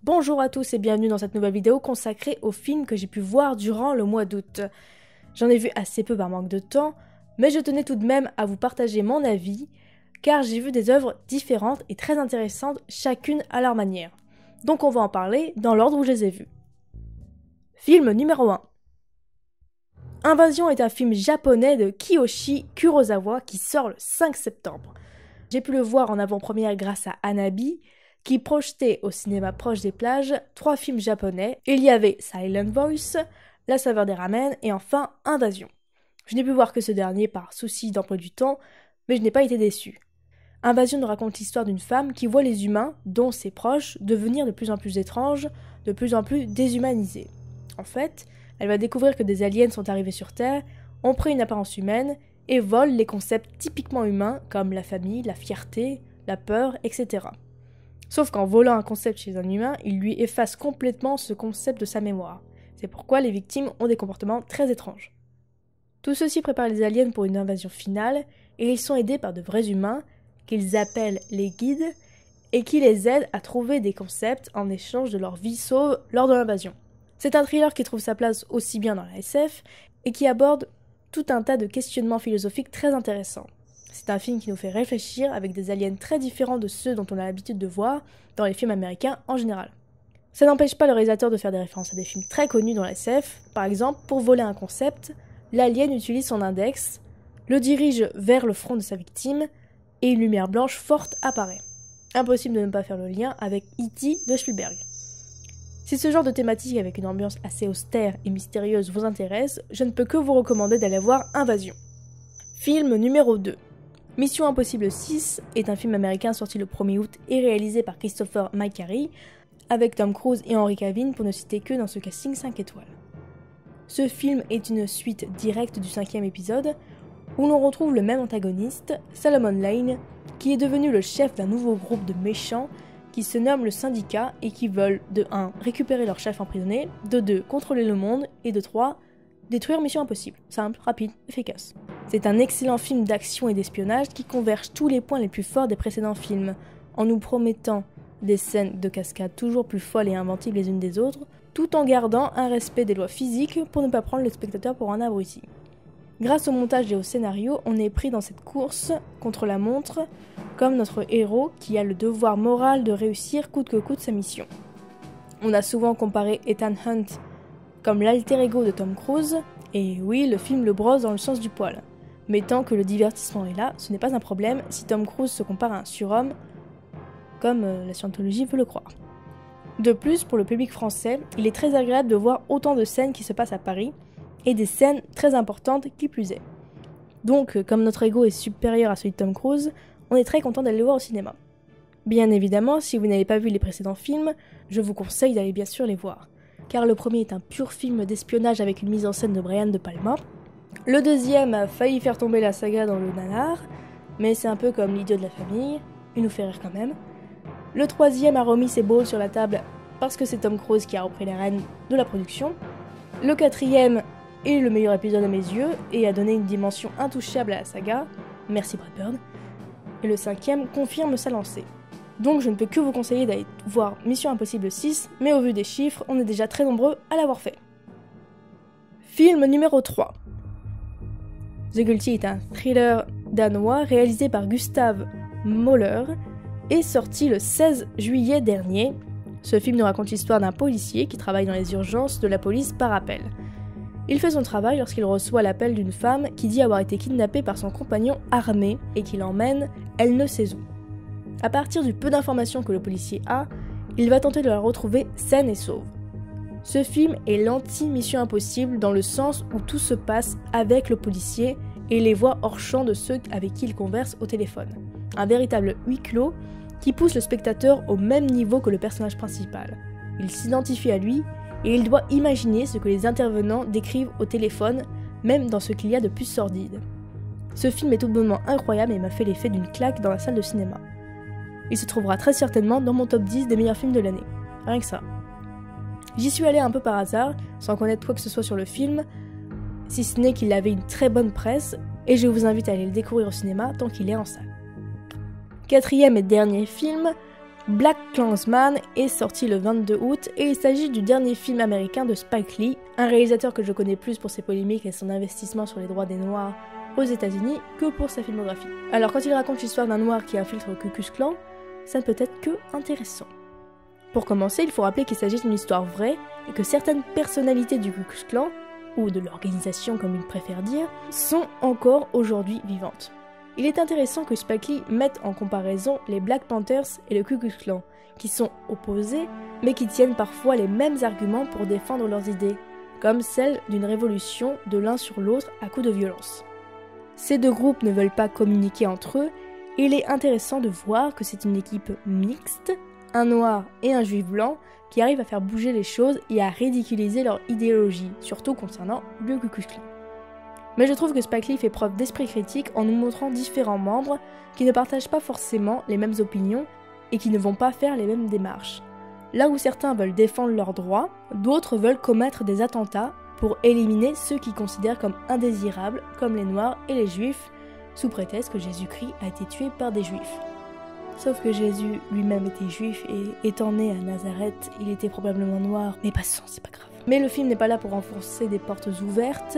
Bonjour à tous et bienvenue dans cette nouvelle vidéo consacrée aux films que j'ai pu voir durant le mois d'août. J'en ai vu assez peu par manque de temps, mais je tenais tout de même à vous partager mon avis, car j'ai vu des œuvres différentes et très intéressantes, chacune à leur manière. Donc on va en parler dans l'ordre où je les ai vues. Film numéro 1. Invasion est un film japonais de Kiyoshi Kurosawa qui sort le 5 septembre. J'ai pu le voir en avant-première grâce à Anabi, qui projetait au cinéma proche des plages 3 films japonais. Il y avait Silent Voice, La saveur des ramen et enfin Invasion. Je n'ai pu voir que ce dernier par souci d'emploi du temps, mais je n'ai pas été déçu. Invasion nous raconte l'histoire d'une femme qui voit les humains, dont ses proches, devenir de plus en plus étranges, de plus en plus déshumanisés. En fait, elle va découvrir que des aliens sont arrivés sur Terre, ont pris une apparence humaine et volent les concepts typiquement humains comme la famille, la fierté, la peur, etc. Sauf qu'en volant un concept chez un humain, il lui efface complètement ce concept de sa mémoire. C'est pourquoi les victimes ont des comportements très étranges. Tout ceci prépare les aliens pour une invasion finale, et ils sont aidés par de vrais humains, qu'ils appellent les guides, et qui les aident à trouver des concepts en échange de leur vie sauve lors de l'invasion. C'est un thriller qui trouve sa place aussi bien dans la SF, et qui aborde tout un tas de questionnements philosophiques très intéressants. C'est un film qui nous fait réfléchir avec des aliens très différents de ceux dont on a l'habitude de voir dans les films américains en général. Ça n'empêche pas le réalisateur de faire des références à des films très connus dans la SF. Par exemple, pour voler un concept, l'alien utilise son index, le dirige vers le front de sa victime, et une lumière blanche forte apparaît. Impossible de ne pas faire le lien avec E.T. de Spielberg. Si ce genre de thématique avec une ambiance assez austère et mystérieuse vous intéresse, je ne peux que vous recommander d'aller voir Invasion. Film numéro 2. Mission Impossible 6 est un film américain sorti le 1er août et réalisé par Christopher McQuarrie, avec Tom Cruise et Henry Cavill pour ne citer que dans ce casting 5 étoiles. Ce film est une suite directe du 5e épisode, où l'on retrouve le même antagoniste, Solomon Lane, qui est devenu le chef d'un nouveau groupe de méchants qui se nomme le Syndicat et qui veulent de 1 récupérer leur chef emprisonné, de 2 contrôler le monde et de 3 détruire Mission Impossible. Simple, rapide, efficace. C'est un excellent film d'action et d'espionnage qui converge tous les points les plus forts des précédents films, en nous promettant des scènes de cascade toujours plus folles et inventives les unes des autres, tout en gardant un respect des lois physiques pour ne pas prendre le spectateur pour un abruti. Grâce au montage et au scénario, on est pris dans cette course contre la montre, comme notre héros qui a le devoir moral de réussir coûte que coûte sa mission. On a souvent comparé Ethan Hunt comme l'alter ego de Tom Cruise, et oui, le film le brosse dans le sens du poil. Mais tant que le divertissement est là, ce n'est pas un problème si Tom Cruise se compare à un surhomme, comme la scientologie veut le croire. De plus, pour le public français, il est très agréable de voir autant de scènes qui se passent à Paris, et des scènes très importantes qui plus est. Donc, comme notre ego est supérieur à celui de Tom Cruise, on est très content d'aller le voir au cinéma. Bien évidemment, si vous n'avez pas vu les précédents films, je vous conseille d'aller bien sûr les voir. Car le premier est un pur film d'espionnage avec une mise en scène de Brian De Palma. Le deuxième a failli faire tomber la saga dans le nanar, mais c'est un peu comme l'idiot de la famille, il nous fait rire quand même. Le troisième a remis ses balls sur la table parce que c'est Tom Cruise qui a repris les rênes de la production. Le quatrième est le meilleur épisode à mes yeux et a donné une dimension intouchable à la saga, merci Brad Bird. Et le cinquième confirme sa lancée. Donc je ne peux que vous conseiller d'aller voir Mission Impossible 6, mais au vu des chiffres, on est déjà très nombreux à l'avoir fait. Film numéro 3. The Guilty est un thriller danois réalisé par Gustav Möller et sorti le 16 juillet dernier. Ce film nous raconte l'histoire d'un policier qui travaille dans les urgences de la police par appel. Il fait son travail lorsqu'il reçoit l'appel d'une femme qui dit avoir été kidnappée par son compagnon armé et qui l'emmène, elle ne sait où. À partir du peu d'informations que le policier a, il va tenter de la retrouver saine et sauve. Ce film est l'anti-Mission Impossible dans le sens où tout se passe avec le policier et les voix hors champ de ceux avec qui il converse au téléphone. Un véritable huis clos qui pousse le spectateur au même niveau que le personnage principal. Il s'identifie à lui et il doit imaginer ce que les intervenants décrivent au téléphone, même dans ce qu'il y a de plus sordide. Ce film est tout bonnement incroyable et m'a fait l'effet d'une claque dans la salle de cinéma. Il se trouvera très certainement dans mon top 10 des meilleurs films de l'année. Rien que ça. J'y suis allée un peu par hasard, sans connaître quoi que ce soit sur le film, si ce n'est qu'il avait une très bonne presse, et je vous invite à aller le découvrir au cinéma tant qu'il est en salle. Quatrième et dernier film, BlacKkKlansman est sorti le 22 août et il s'agit du dernier film américain de Spike Lee, un réalisateur que je connais plus pour ses polémiques et son investissement sur les droits des Noirs aux États-Unis que pour sa filmographie. Alors quand il raconte l'histoire d'un Noir qui infiltre le Ku Klux Klan, ça ne peut être que intéressant. Pour commencer, il faut rappeler qu'il s'agit d'une histoire vraie et que certaines personnalités du Ku Klux Klan, ou de l'organisation comme il préfère dire, sont encore aujourd'hui vivantes. Il est intéressant que Spike Lee mette en comparaison les Black Panthers et le Ku Klux Klan, qui sont opposés, mais qui tiennent parfois les mêmes arguments pour défendre leurs idées, comme celle d'une révolution de l'un sur l'autre à coups de violence. Ces deux groupes ne veulent pas communiquer entre eux, et il est intéressant de voir que c'est une équipe mixte, un noir et un juif blanc, qui arrivent à faire bouger les choses et à ridiculiser leur idéologie, surtout concernant le Ku Klux Klan. Mais je trouve que Spike Lee fait preuve d'esprit critique en nous montrant différents membres qui ne partagent pas forcément les mêmes opinions et qui ne vont pas faire les mêmes démarches. Là où certains veulent défendre leurs droits, d'autres veulent commettre des attentats pour éliminer ceux qu'ils considèrent comme indésirables, comme les Noirs et les Juifs, sous prétexte que Jésus-Christ a été tué par des Juifs. Sauf que Jésus lui-même était juif et étant né à Nazareth, il était probablement noir, mais passons, c'est pas grave. Mais le film n'est pas là pour renforcer des portes ouvertes.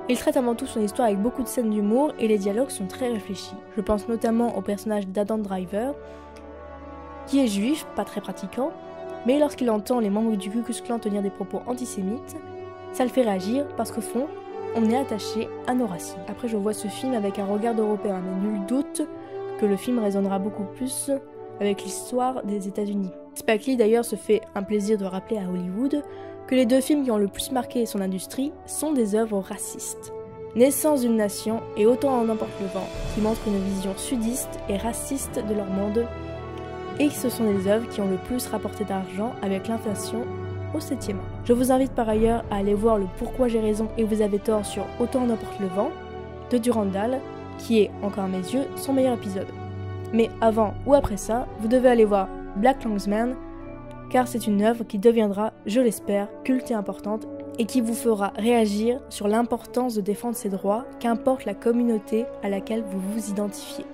Il traite avant tout son histoire avec beaucoup de scènes d'humour et les dialogues sont très réfléchis. Je pense notamment au personnage d'Adam Driver, qui est juif, pas très pratiquant, mais lorsqu'il entend les membres du Ku Klux Klan tenir des propos antisémites, ça le fait réagir parce qu'au fond, on est attaché à nos racines. Après, je vois ce film avec un regard d'Européen, mais nul doute que le film résonnera beaucoup plus avec l'histoire des États-Unis. Spike Lee d'ailleurs se fait un plaisir de rappeler à Hollywood que les deux films qui ont le plus marqué son industrie sont des œuvres racistes. Naissance d'une nation et Autant en emporte le vent, qui montrent une vision sudiste et raciste de leur monde, et ce sont des œuvres qui ont le plus rapporté d'argent avec l'inflation au 7e art. Je vous invite par ailleurs à aller voir le Pourquoi j'ai raison et vous avez tort sur Autant en emporte le vent de Durandal, qui est, encore à mes yeux, son meilleur épisode. Mais avant ou après ça, vous devez aller voir BlacKkKlansman, car c'est une œuvre qui deviendra, je l'espère, culte et importante, et qui vous fera réagir sur l'importance de défendre ses droits, qu'importe la communauté à laquelle vous vous identifiez.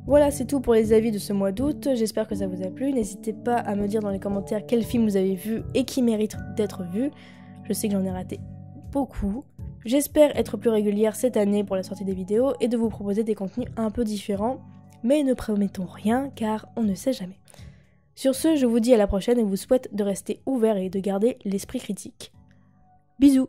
Voilà, c'est tout pour les avis de ce mois d'août, j'espère que ça vous a plu, n'hésitez pas à me dire dans les commentaires quel film vous avez vu et qui mérite d'être vu, je sais que j'en ai raté beaucoup. J'espère être plus régulière cette année pour la sortie des vidéos et de vous proposer des contenus un peu différents, mais ne promettons rien car on ne sait jamais. Sur ce, je vous dis à la prochaine et vous souhaite de rester ouvert et de garder l'esprit critique. Bisous!